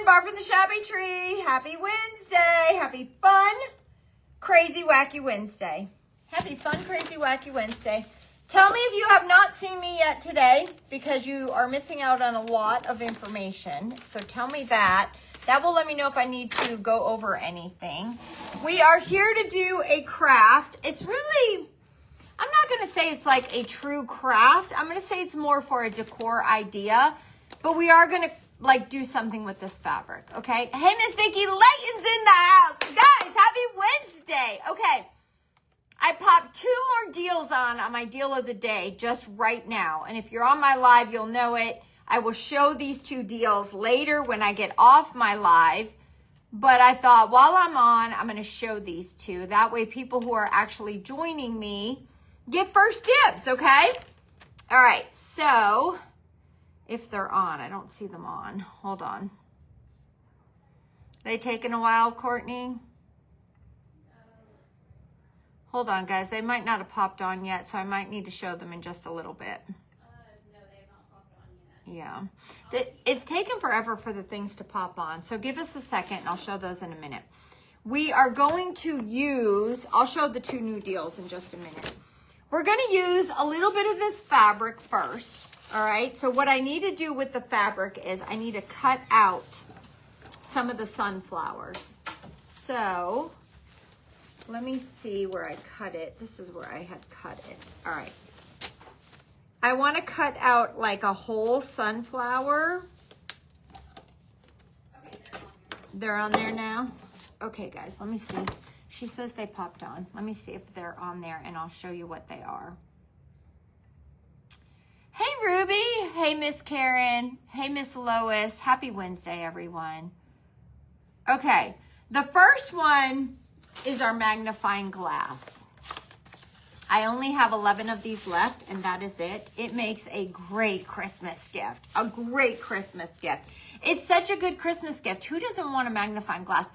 Barb from the Shabby Tree. Happy Wednesday. Happy fun, crazy, wacky Wednesday. Happy fun, crazy, wacky Wednesday. Tell me if you have not seen me yet today because you are missing out on a lot of information. So tell me that. That will let me know if I need to go over anything. We are here to do a craft. It's really, I'm not going to say it's like a true craft. I'm going to say it's more for a decor idea. But we are going to like do something with this fabric, okay? Hey, Miss Vicki Layton's in the house. Guys, happy Wednesday. Okay, I popped 2 more deals on my deal of the day just right now. And if you're on my live, you'll know it. I will show these 2 deals later when I get off my live. But I thought while I'm on, I'm going to show these 2. That way people who are actually joining me get first dibs, okay? All right, so if they're on, I don't see them on. Hold on. They taking a while, Courtney? Hold on, guys. They might not have popped on yet, so I might need to show them in just a little bit. No, they have not popped on yet. Yeah. It's taken forever for the things to pop on, so give us a second, and I'll show those in a minute. We are going to use, I'll show the 2 new deals in just a minute. We're going to use a little bit of this fabric first. All right, so what I need to do with the fabric is I need to cut out some of the sunflowers. So let me see where I cut it. This is where I had cut it. All right. I want to cut out like a whole sunflower. Okay, they're on there now. Okay, guys, let me see. She says they popped on. Let me see if they're on there and I'll show you what they are. Hey, Ruby. Hey, Miss Karen. Hey, Miss Lois. Happy Wednesday, everyone. Okay, the first one is our magnifying glass. I only have 11 of these left, and that is it. It makes a great Christmas gift. A great Christmas gift. It's such a good Christmas gift. Who doesn't want a magnifying glass?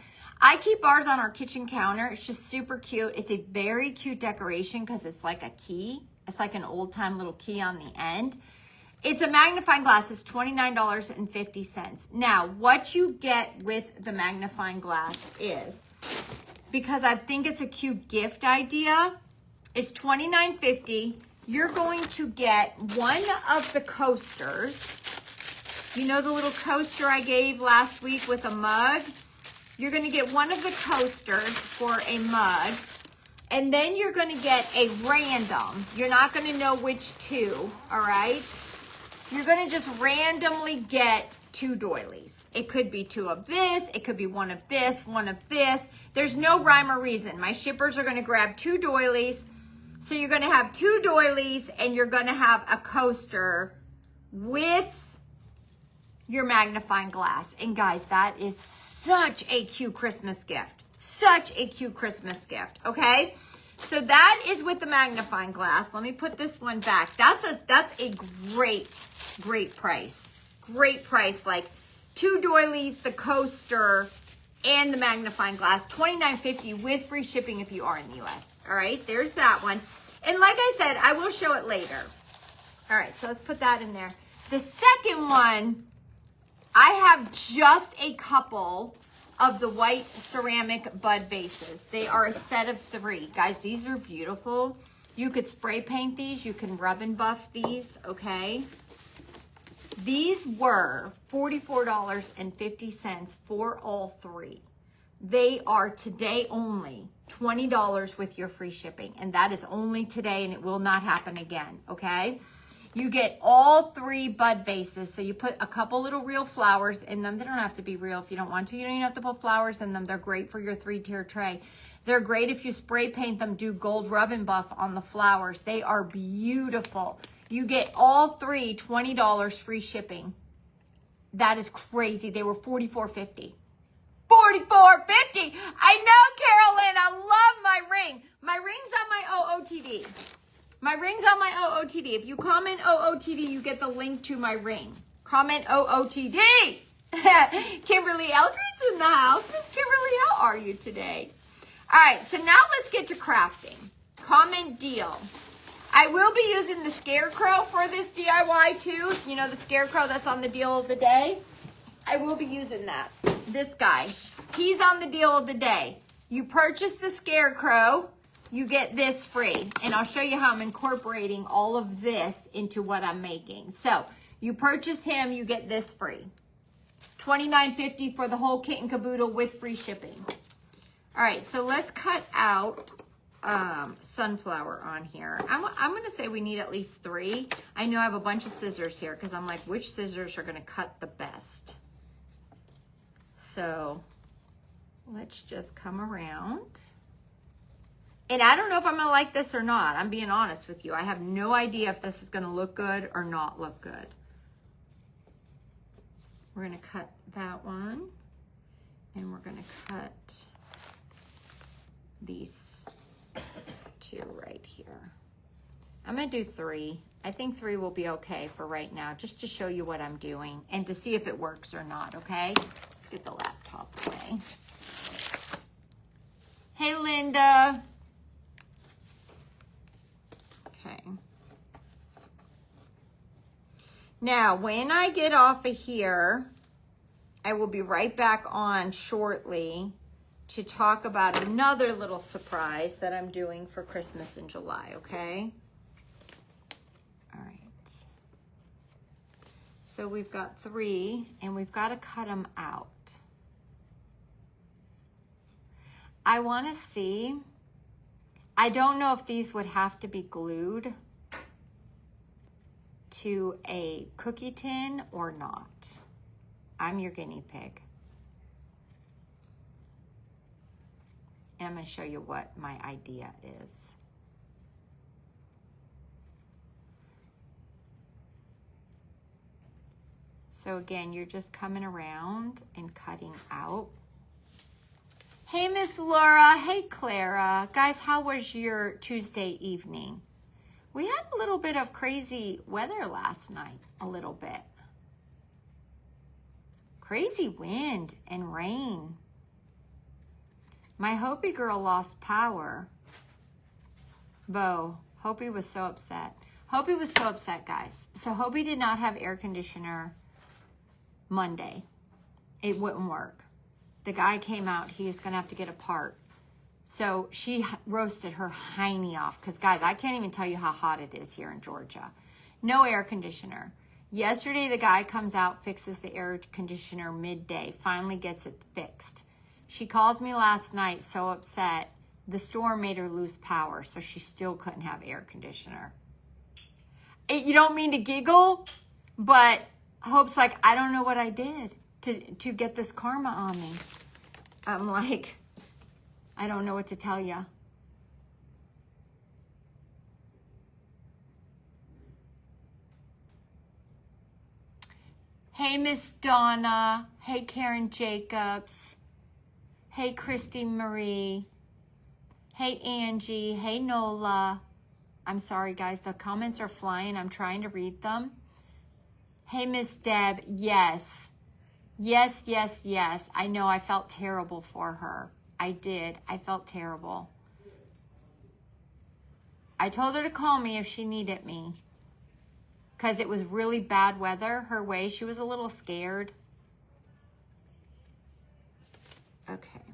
I keep ours on our kitchen counter. It's just super cute. It's a very cute decoration because it's like a key. It's like an old-time little key on the end. It's a magnifying glass. It's $29.50. Now, what you get with the magnifying glass is, because I think it's a cute gift idea, it's $29.50. You're going to get one of the coasters. You know the little coaster I gave last week with a mug? You're going to get one of the coasters for a mug. And then you're going to get a random. You're not going to know which 2, all right? You're going to just randomly get 2 doilies. It could be 2 of this. It could be 1 of this, 1 of this. There's no rhyme or reason. My shippers are going to grab 2 doilies. So you're going to have 2 doilies and you're going to have a coaster with your magnifying glass. And guys, that is such a cute Christmas gift. Such a cute Christmas gift, okay? So that is with the magnifying glass. Let me put this one back. That's a great price. Great price, like 2 doilies, the coaster, and the magnifying glass. $29.50 with free shipping if you are in the US. All right, there's that one. And like I said, I will show it later. All right, so let's put that in there. The second one, I have just a couple of the white ceramic bud vases. They are a set of 3. Guys, these are beautiful. You could spray paint these. You can rub and buff these, okay? These were $44.50 for all 3. They are today only $20 with your free shipping. And that is only today and it will not happen again, okay? You get all 3 bud vases. So you put a couple little real flowers in them. They don't have to be real if you don't want to. You don't even have to put flowers in them. They're great for your 3-tier tray. They're great if you spray paint them, do gold rub and buff on the flowers. They are beautiful. You get all 3, $20 free shipping. That is crazy. They were $44.50. $44.50. I know, Carolyn. I love my ring. My ring's on my OOTD. My ring's on my OOTD. If you comment OOTD, you get the link to my ring. Comment OOTD. Kimberly Eldred's in the house. Miss Kimberly, how are you today? All right, so now let's get to crafting. Comment deal. I will be using the scarecrow for this DIY too. You know, the scarecrow that's on the deal of the day. I will be using that. This guy, he's on the deal of the day. You purchase the Scarecrow, you get this free. And I'll show you how I'm incorporating all of this into what I'm making. So you purchase him, you get this free. $29.50 for the whole kit and caboodle with free shipping. All right, so let's cut out sunflower on here. I'm going to say we need at least 3. I know I have a bunch of scissors here because I'm like, which scissors are going to cut the best? So let's just come around. And I don't know if I'm going to like this or not. I'm being honest with you. I have no idea if this is going to look good or not look good. We're going to cut that one. And we're going to cut these 2 right here. I'm going to do 3. I think 3 will be okay for right now, just to show you what I'm doing and to see if it works or not, okay? Let's get the laptop away. Hey, Linda. Okay. Now, when I get off of here, I will be right back on shortly to talk about another little surprise that I'm doing for Christmas in July, okay? All right. So we've got 3, and we've got to cut them out. I want to see, I don't know if these would have to be glued to a cookie tin or not. I'm your guinea pig. And I'm going to show you what my idea is. So again, you're just coming around and cutting out. Hey, Miss Laura. Hey, Clara. Guys, how was your Tuesday evening? We had a little bit of crazy weather last night, a little bit. Crazy wind and rain. My Hopi girl lost power. Bo, Hopi was so upset. Hopi was so upset, guys. So Hopi did not have air conditioner Monday. It wouldn't work. The guy came out, he was gonna have to get a part. So she roasted her hiney off, because guys, I can't even tell you how hot it is here in Georgia. No air conditioner. Yesterday, the guy comes out, fixes the air conditioner midday, finally gets it fixed. She calls me last night so upset, the storm made her lose power, so she still couldn't have air conditioner. You don't mean to giggle, but Hope's like, I don't know what I did to get this karma on me. I'm like, I don't know what to tell you. Hey, Miss Donna. Hey, Karen Jacobs. Hey, Christy Marie. Hey, Angie. Hey, Nola. I'm sorry, guys. The comments are flying. I'm trying to read them. Hey, Miss Deb. Yes. Yes, yes, yes. I know I felt terrible for her. I did. I felt terrible. I told her to call me if she needed me, because it was really bad weather her way. She was a little scared. Okay.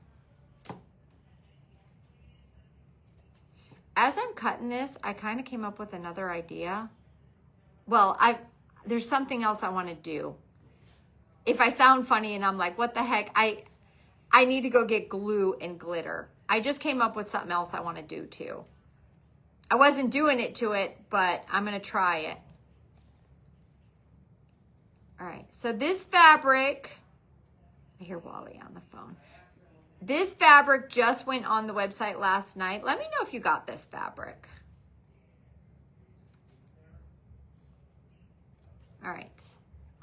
As I'm cutting this, I kind of came up with another idea. Well, there's something else I want to do. If I sound funny and I'm like, what the heck? I need to go get glue and glitter. I just came up with something else I want to do too. I wasn't doing it to it, but I'm going to try it. All right, so this fabric, I hear Wally on the phone. This fabric just went on the website last night. Let me know if you got this fabric. All right.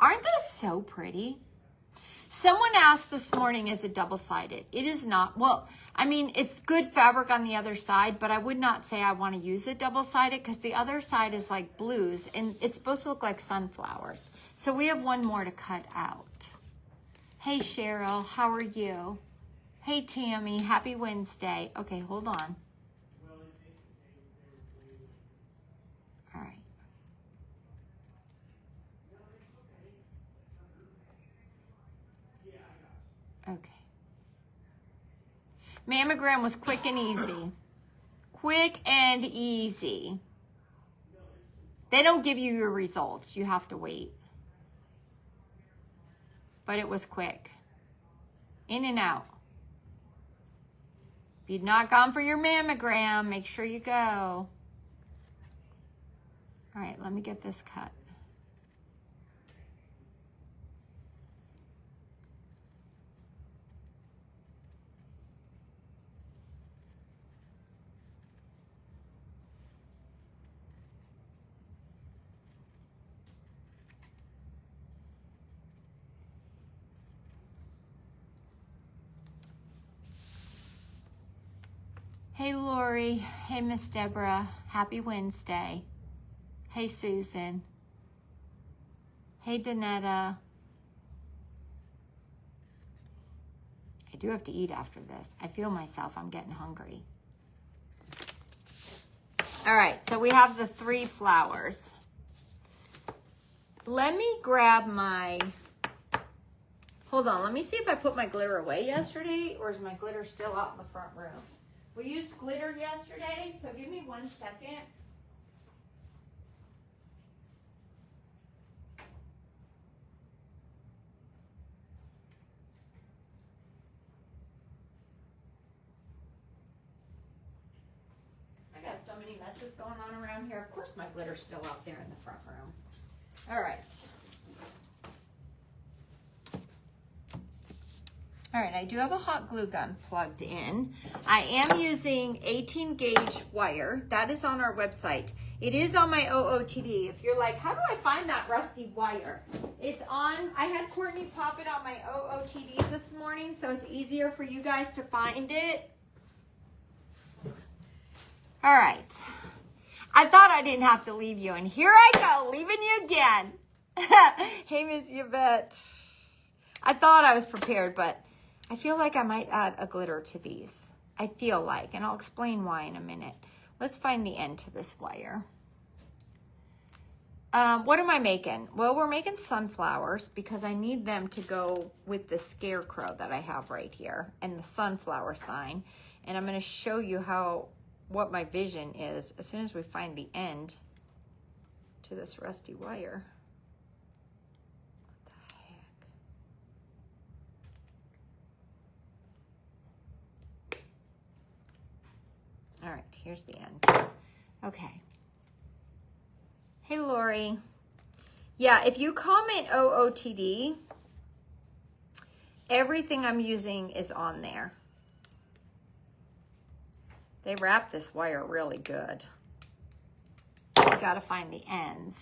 Aren't those so pretty? Someone asked this morning, is it double-sided? It is not. Well, I mean, it's good fabric on the other side, but I would not say I want to use it double-sided because the other side is like blues and it's supposed to look like sunflowers. So we have one more to cut out. Hey, Cheryl, how are you? Hey, Tammy, happy Wednesday. Okay, hold on. All right. Okay. Mammogram was quick and easy. Quick and easy. They don't give you your results. You have to wait. But it was quick. In and out. If you've not gone for your mammogram, make sure you go. All right, let me get this cut. Hey, Lori. Hey, Miss Deborah. Happy Wednesday. Hey, Susan. Hey, Danetta. I do have to eat after this. I feel myself. I'm getting hungry. All right, so we have the 3 flowers. Let me grab my... Hold on. Let me see if I put my glitter away yesterday, or is my glitter still out in the front room? We used glitter yesterday, so give me 1 second. I got so many messes going on around here. Of course my glitter's still out there in the front room. All right. All right, I do have a hot glue gun plugged in. I am using 18 gauge wire. That is on our website. It is on my OOTD. If you're like, how do I find that rusty wire? It's on, I had Courtney pop it on my OOTD this morning, so it's easier for you guys to find it. All right. I thought I didn't have to leave you, and here I go, leaving you again. Hey, Miss Yvette. I thought I was prepared, but I feel like I might add a glitter to these. I feel like, and I'll explain why in a minute. Let's find the end to this wire. What am I making? Well, we're making sunflowers because I need them to go with the scarecrow that I have right here and the sunflower sign. And I'm going to show you what my vision is as soon as we find the end to this rusty wire. All right, here's the end. Okay. Hey, Lori. Yeah, if you comment OOTD, everything I'm using is on there. They wrap this wire really good. You gotta find the ends.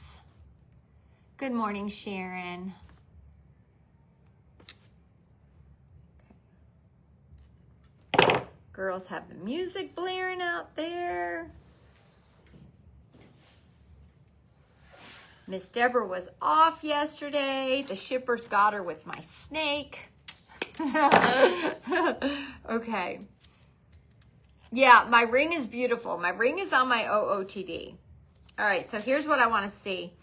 Good morning, Sharon. Girls have the music blaring out there. Miss Deborah was off yesterday. The shippers got her with my snake. Okay. Yeah, my ring is beautiful. My ring is on my OOTD. All right, so here's what I want to see.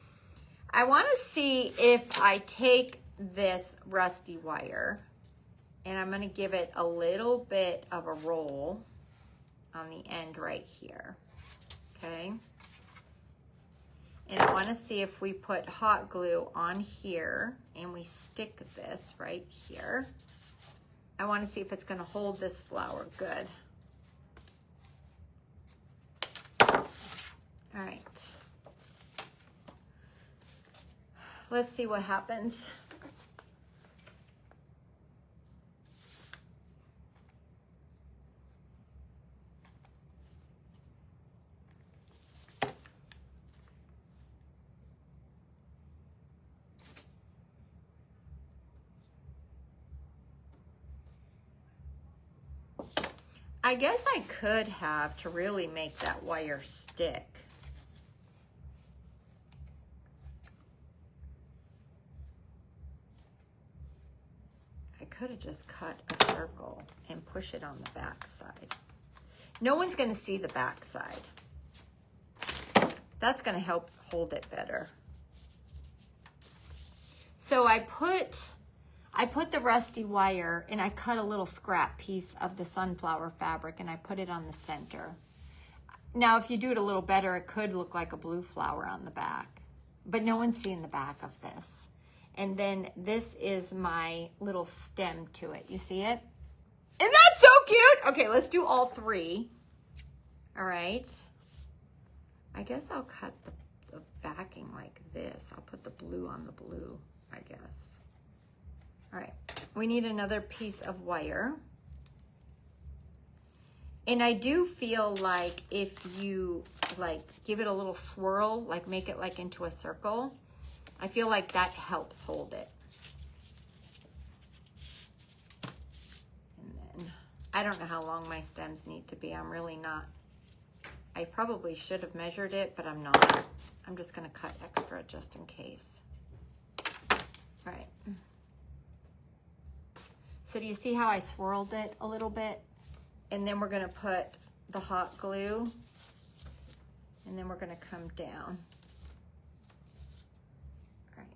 I want to see if I take this rusty wire and I'm going to give it a little bit of a roll on the end right here, okay? And I want to see if we put hot glue on here and we stick this right here. I want to see if it's going to hold this flower good. All right. Let's see what happens. I guess I could have to really make that wire stick. I could have just cut a circle and push it on the back side. No one's going to see the back side. That's going to help hold it better. So I I put the rusty wire and I cut a little scrap piece of the sunflower fabric and I put it on the center. Now, if you do it a little better, it could look like a blue flower on the back, but no one's seeing the back of this. And then this is my little stem to it. You see it? Isn't that so cute? Okay, let's do all three. All right. I guess I'll cut the backing like this. I'll put the blue on the blue, I guess. All right, we need another piece of wire. And I do feel like if you like give it a little swirl, like make it like into a circle, I feel like that helps hold it. And then I don't know how long my stems need to be. I'm really not. I probably should have measured it, but I'm not. I'm just gonna cut extra just in case. All right. So do you see how I swirled it a little bit? And then we're gonna put the hot glue, and then we're gonna come down. All right.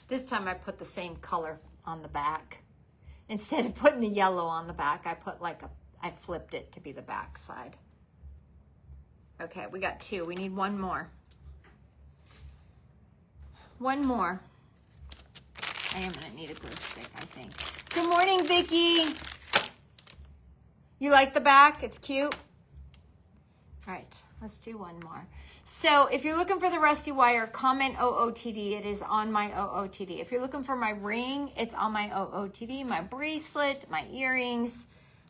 This time I put the same color on the back. Instead of putting the yellow on the back, I put like I flipped it to be the back side. Okay, we got two. We need one more. One more. I am gonna need a glue stick, I think. Good morning, Vicki. You like the back? It's cute. All right, let's do one more. So if you're looking for the rusty wire, comment OOTD. It is on my OOTD. If you're looking for my ring, it's on my OOTD. My bracelet, my earrings,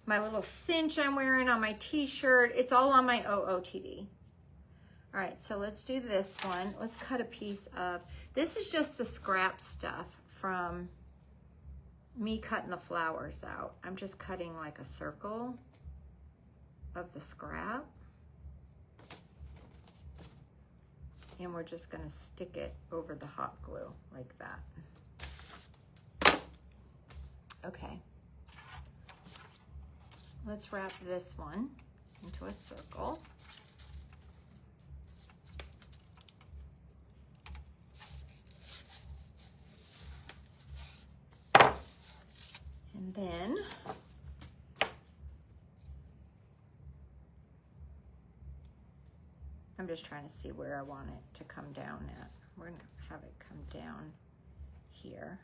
my little cinch I'm wearing on my t-shirt, it's all on my OOTD. All right, so let's do this one. Let's cut a piece of, this is just the scrap stuff from me cutting the flowers out. I'm just cutting like a circle of the scrap. And we're just gonna stick it over the hot glue like that. Okay. Let's wrap this one into a circle. And then I'm just trying to see where I want it to come down at. We're gonna have it come down here.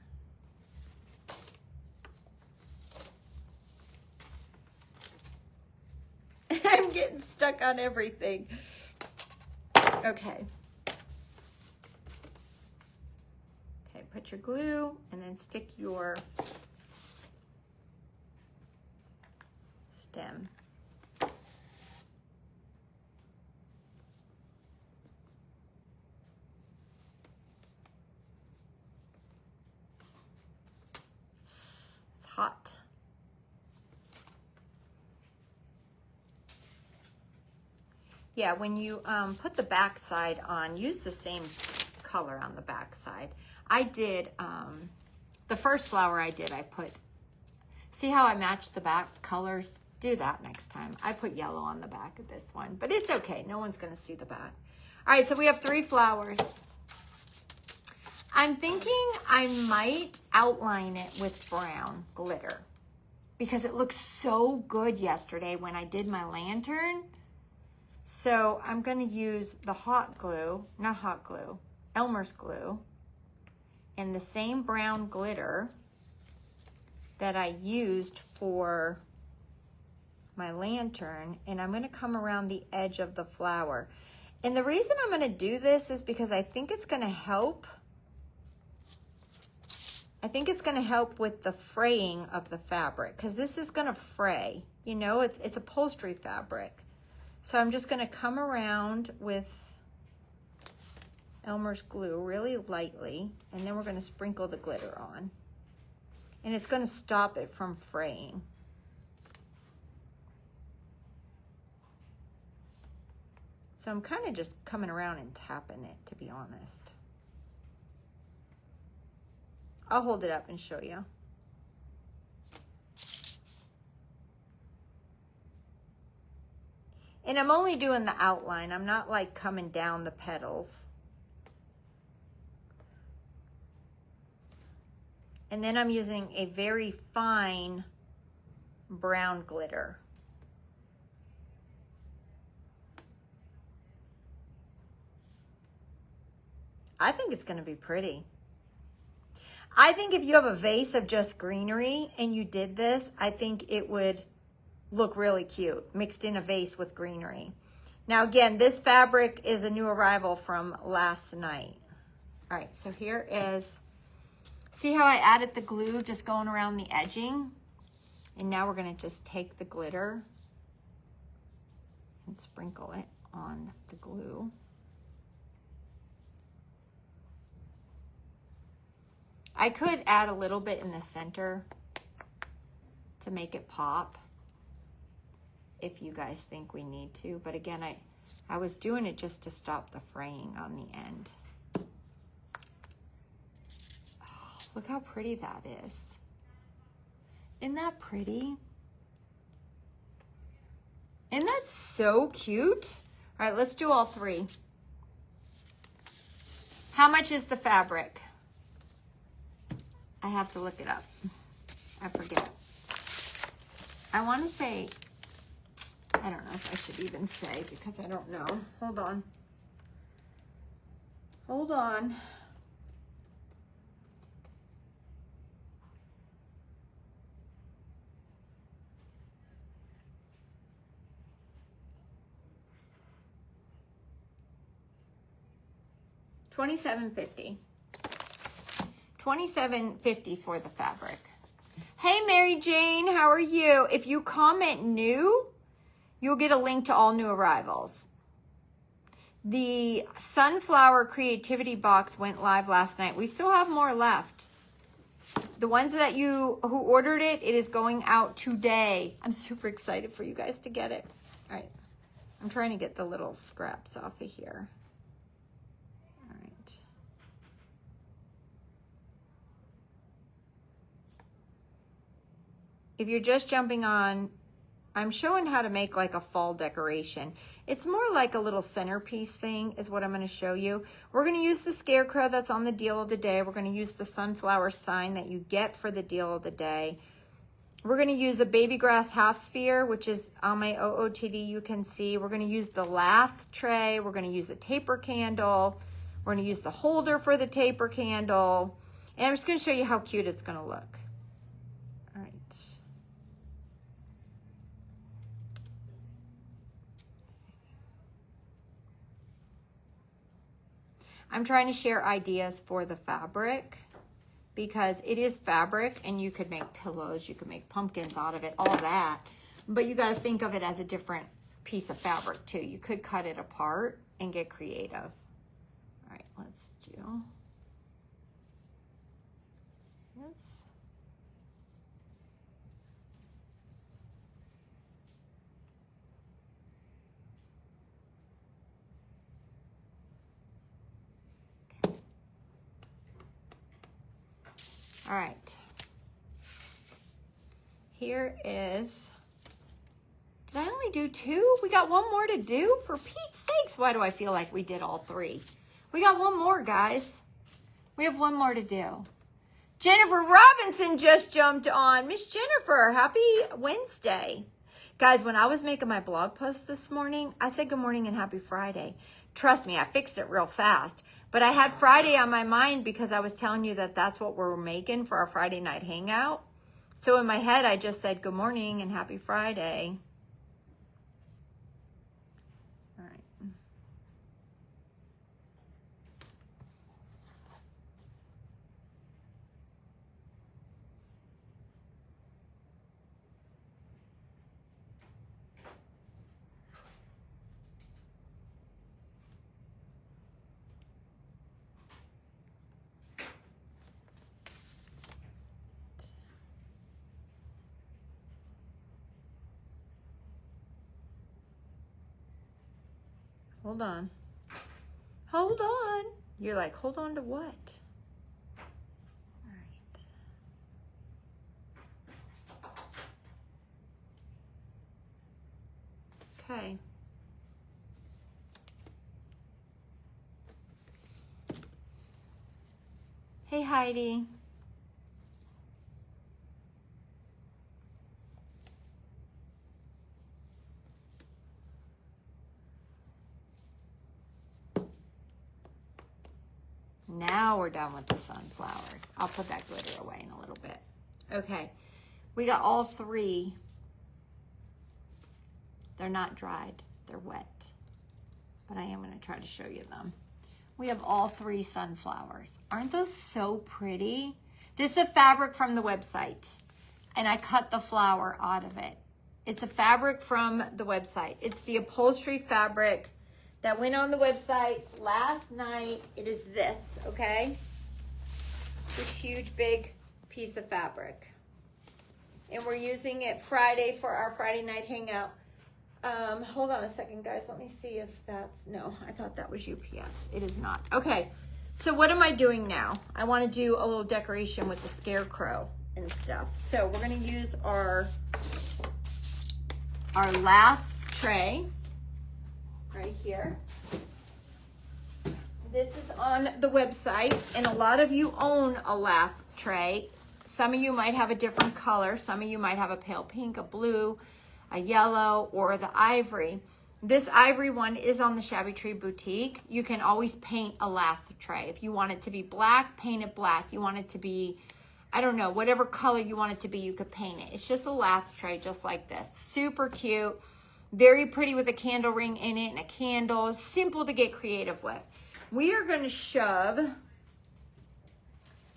I'm getting stuck on everything. Okay. Okay, put your glue and then stick your stem. Hot. Yeah, when you put the back side on, use the same color on the back side. I did, the first flower I did, I put, see how I matched the back colors? Do that next time. I put yellow on the back of this one, but it's okay. No one's gonna see the back. All right, so we have 3 flowers. I'm thinking I might outline it with brown glitter because it looked so good yesterday when I did my lantern. So I'm going to use the hot glue, not hot glue, Elmer's glue, and the same brown glitter that I used for my lantern, and I'm going to come around the edge of the flower. And the reason I'm going to do this is because I think it's going to help. I think it's going to help with the fraying of the fabric because this is going to fray. You know, it's upholstery fabric. So I'm just going to come around with Elmer's glue really lightly, and then we're going to sprinkle the glitter on. And it's going to stop it from fraying. So I'm kind of just coming around and tapping it, to be honest. I'll hold it up and show you. And I'm only doing the outline. I'm not like coming down the petals. And then I'm using a very fine brown glitter. I think it's going to be pretty. I think if you have a vase of just greenery and you did this, I think it would look really cute, mixed in a vase with greenery. Now again, this fabric is a new arrival from last night. All right, so here is, see how I added the glue just going around the edging? And now we're gonna just take the glitter and sprinkle it on the glue. I could add a little bit in the center to make it pop, if you guys think we need to. But again, I was doing it just to stop the fraying on the end. Oh, look how pretty that is. Isn't that pretty? Isn't that so cute? All right, let's do all three. How much is the fabric? I have to look it up. I forget. I want to say, I don't know if I should even say because I don't know. Hold on. Hold on. $27.50. $27.50 for the fabric. Hey, Mary Jane, how are you? If you comment new, you'll get a link to all new arrivals. The Sunflower Creativity Box went live last night. We still have more left. The ones that who ordered it, it is going out today. I'm super excited for you guys to get it. All right, I'm trying to get the little scraps off of here. All right. If you're just jumping on, I'm showing how to make like a fall decoration. It's more like a little centerpiece thing is what I'm going to show you. We're going to use the scarecrow that's on the deal of the day. We're going to use the sunflower sign that you get for the deal of the day. We're going to use a baby grass half sphere, which is on my OOTD you can see. We're going to use the lath tray. We're going to use a taper candle. We're going to use the holder for the taper candle. And I'm just going to show you how cute it's going to look. All right. I'm trying to share ideas for the fabric because it is fabric and you could make pillows, you could make pumpkins out of it, all that. But you got to think of it as a different piece of fabric too. You could cut it apart and get creative. All right, let's do this. All right, here is, did I only do two? We got one more to do? For Pete's sakes, why do I feel like we did all three? We got one more, guys. We have one more to do. Jennifer Robinson just jumped on. Miss Jennifer, happy Wednesday. Guys, when I was making my blog post this morning, I said good morning and happy Friday. Trust me, I fixed it real fast. But I had Friday on my mind because I was telling you that that's what we're making for our Friday night hangout. So in my head, I just said good morning and happy Friday. All right. hold on. Hold on. You're like, hold on to what? All right. Okay. Hey, Heidi. Now we're done with the sunflowers. I'll put that glitter away in a little bit. Okay, we got all three. They're not dried, they're wet. But I am gonna try to show you them. We have all three sunflowers. Aren't those so pretty? This is a fabric from the website, and I cut the flower out of it. It's a fabric from the website. It's the upholstery fabric that went on the website last night. It is this, okay? This huge, big piece of fabric. And we're using it Friday for our Friday night hangout. Hold on a second, guys. Let me see if that's, no, I thought that was UPS. It is not. Okay, so what am I doing now? I want to do a little decoration with the scarecrow and stuff. So we're going to use our lath tray right here. This is on the website, and a lot of you own a lath tray. Some of you might have a different color. Some of you might have a pale pink, a blue, a yellow, or the ivory. This ivory one is on the Shabby Tree Boutique. You can always paint a lath tray. If you want it to be black, paint it black. You want it to be, I don't know, whatever color you want it to be, you could paint it. It's just a lath tray just like this. Super cute, very pretty with a candle ring in it and a candle. Simple to get creative with. We are going to shove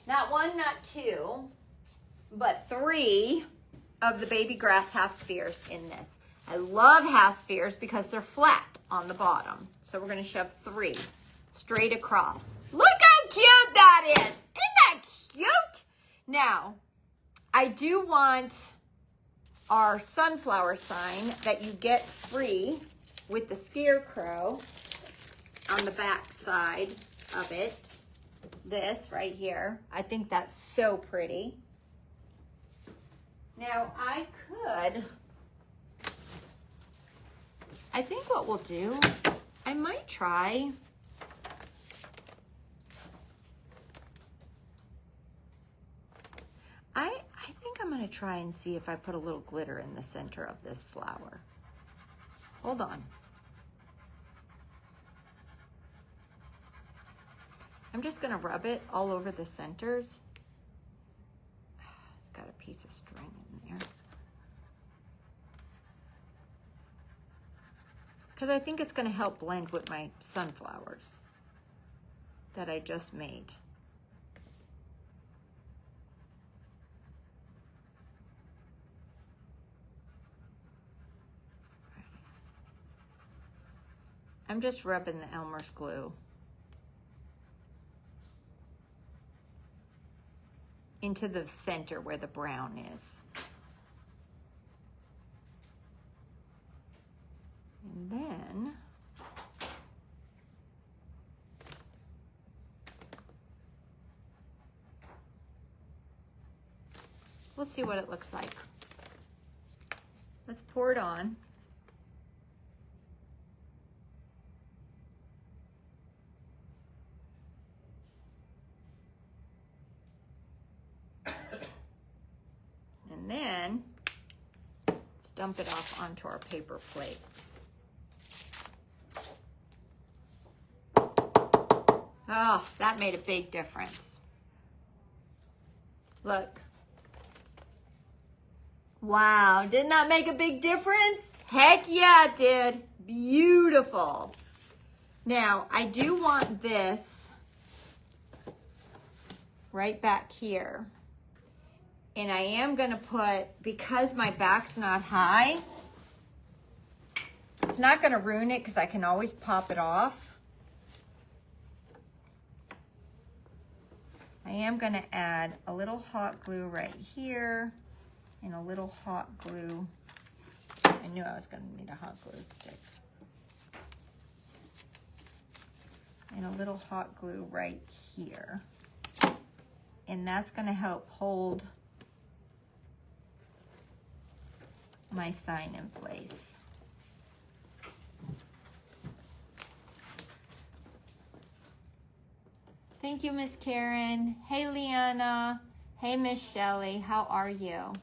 not one, not two, but three of the baby grass half spheres in this. I love half spheres because they're flat on the bottom. So we're going to shove three straight across. Look how cute that is. Isn't that cute? Now, I do want our sunflower sign that you get free with the scarecrow on the back side of it. This right here. I think that's so pretty. Now, I think what we'll do, I might try, I think I'm going to try and see if I put a little glitter in the center of this flower. Hold on. I'm just going to rub it all over the centers. It's got a piece of string in there. Because I think it's going to help blend with my sunflowers that I just made. I'm just rubbing the Elmer's glue into the center where the brown is. And then we'll see what it looks like. Let's pour it on. And then let's dump it off onto our paper plate. Oh, that made a big difference. Look. Wow, didn't that make a big difference? Heck yeah, it did. Beautiful. Now, I do want this right back here. And I am gonna put, because my back's not high, it's not gonna ruin it because I can always pop it off. I am gonna add a little hot glue right here and a little hot glue. I knew I was gonna need a hot glue stick. and a little hot glue right here. And that's going to help hold my sign in place. Thank you, Miss Karen. Hey, Leanna. Hey, Miss Shelley. How are you? All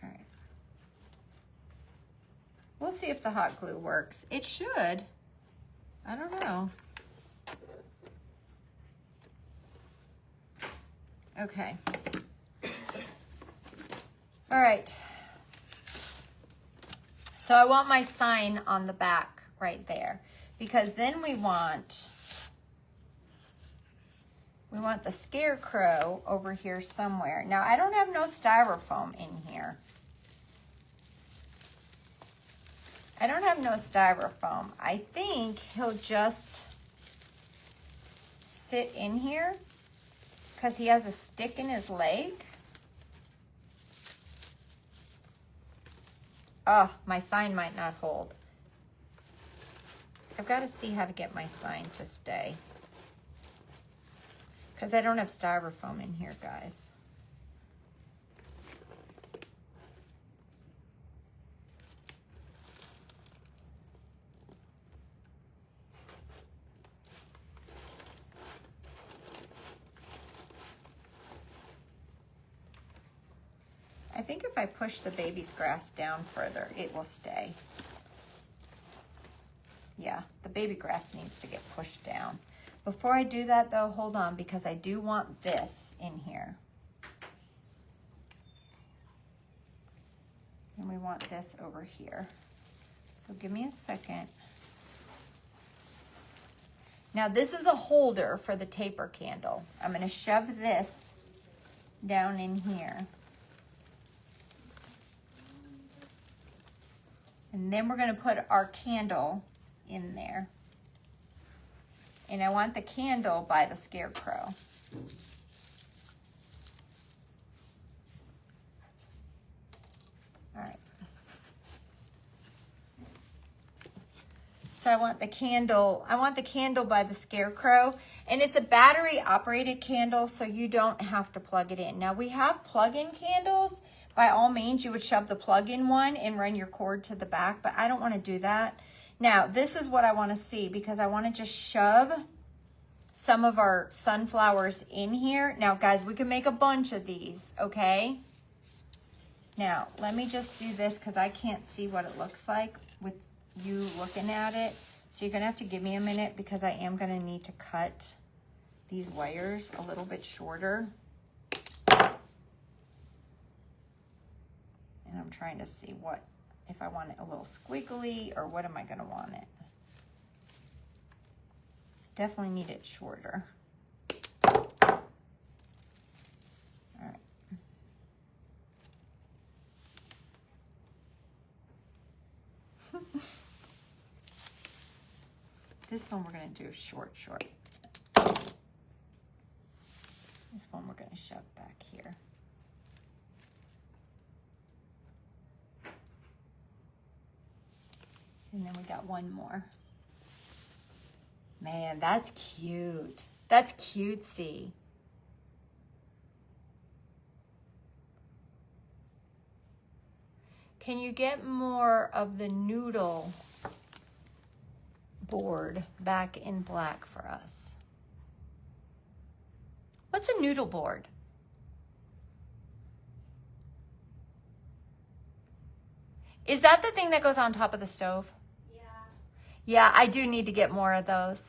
right. We'll see if the hot glue works. It should. I don't know. Okay. All right. So I want my sign on the back right there, because then we want the scarecrow over here somewhere. Now I don't have no styrofoam in here. I don't have no styrofoam. I think he'll just sit in here because he has a stick in his leg. Oh, my sign might not hold. I've got to see how to get my sign to stay, because I don't have styrofoam in here, guys. I think if I push the baby's grass down further, it will stay. Yeah, the baby grass needs to get pushed down. Before I do that though, hold on, because I do want this in here. And we want this over here. So give me a second. Now this is a holder for the taper candle. I'm gonna shove this down in here. And then we're gonna put our candle in there. And I want the candle by the scarecrow. All right. So I want the candle by the scarecrow, and it's a battery operated candle, so you don't have to plug it in. Now we have plug-in candles. By all means, you would shove the plug-in one and run your cord to the back, but I don't want to do that. Now, this is what I want to see, because I want to just shove some of our sunflowers in here. Now, guys, we can make a bunch of these, okay? Now, let me just do this because I can't see what it looks like with you looking at it. So you're going to have to give me a minute, because I am going to need to cut these wires a little bit shorter. And I'm trying to see if I want it a little squiggly, or what am I going to want it. Definitely need it shorter. All right. This one we're going to do short. This one we're going to shove back here. And then we got one more. Man, that's cute. That's cutesy. Can you get more of the noodle board back in black for us? What's a noodle board? Is that the thing that goes on top of the stove? Yeah, I do need to get more of those.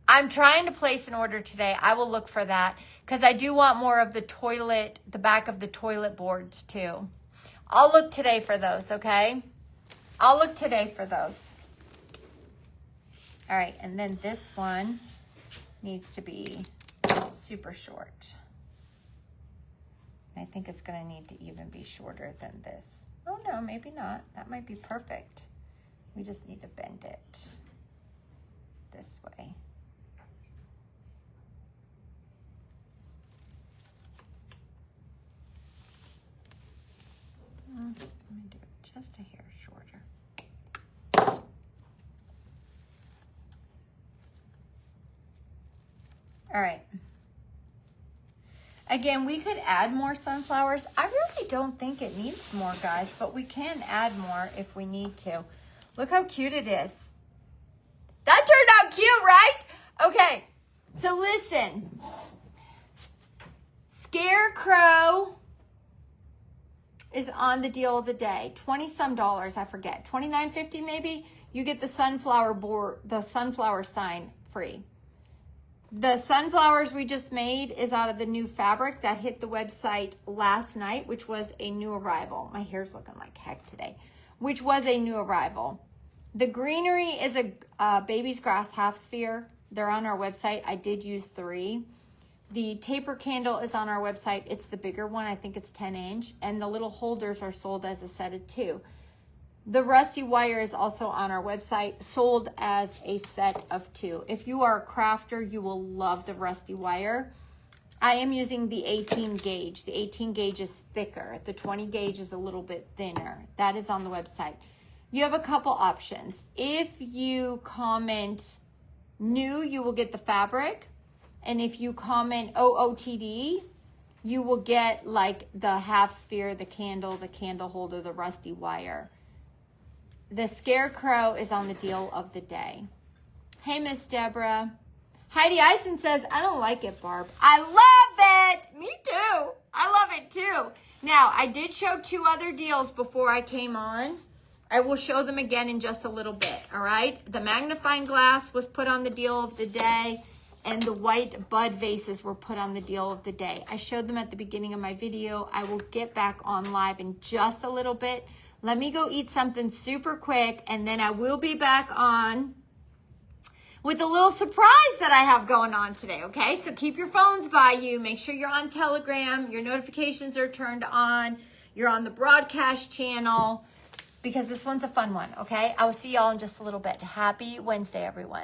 I'm trying to place an order today. I will look for that, because I do want more of the back of the toilet boards too. I'll look today for those, okay? I'll look today for those. All right, and then this one needs to be super short. I think it's gonna need to even be shorter than this. Oh no, maybe not. That might be perfect. We just need to bend it this way. Let me do it just a hair shorter. All right. Again, we could add more sunflowers. I really don't think it needs more, guys, but we can add more if we need to. Look how cute it is. That turned out cute, right? Okay, so listen. Scarecrow is on the deal of the day. 20 some dollars, I forget. $29.50 maybe. You get the sunflower board, the sunflower sign free. The sunflowers we just made is out of the new fabric that hit the website last night, which was a new arrival. My hair's looking like heck today, which was a new arrival. The greenery is a baby's grass half sphere. They're on our website. I did use 3. The taper candle is on our website. It's the bigger one. I think it's 10 inch. And the little holders are sold as a set of 2. The rusty wire is also on our website, sold as a set of 2. If you are a crafter, you will love the rusty wire. I am using the 18 gauge. The 18 gauge is thicker. The 20 gauge is a little bit thinner. That is on the website. You have a couple options. If you comment new, you will get the fabric. And if you comment OOTD, you will get like the half sphere, the candle holder, the rusty wire. The scarecrow is on the deal of the day. Hey, Miss Deborah. Heidi Eisen says, I don't like it, Barb. I love it. Me too. I love it too. Now, I did show 2 other deals before I came on. I will show them again in just a little bit, all right? The magnifying glass was put on the deal of the day, and the white bud vases were put on the deal of the day. I showed them at the beginning of my video. I will get back on live in just a little bit. Let me go eat something super quick, and then I will be back on with a little surprise that I have going on today, okay? So keep your phones by you. Make sure you're on Telegram. Your notifications are turned on. You're on the broadcast channel, because this one's a fun one, okay? I will see y'all in just a little bit. Happy Wednesday, everyone.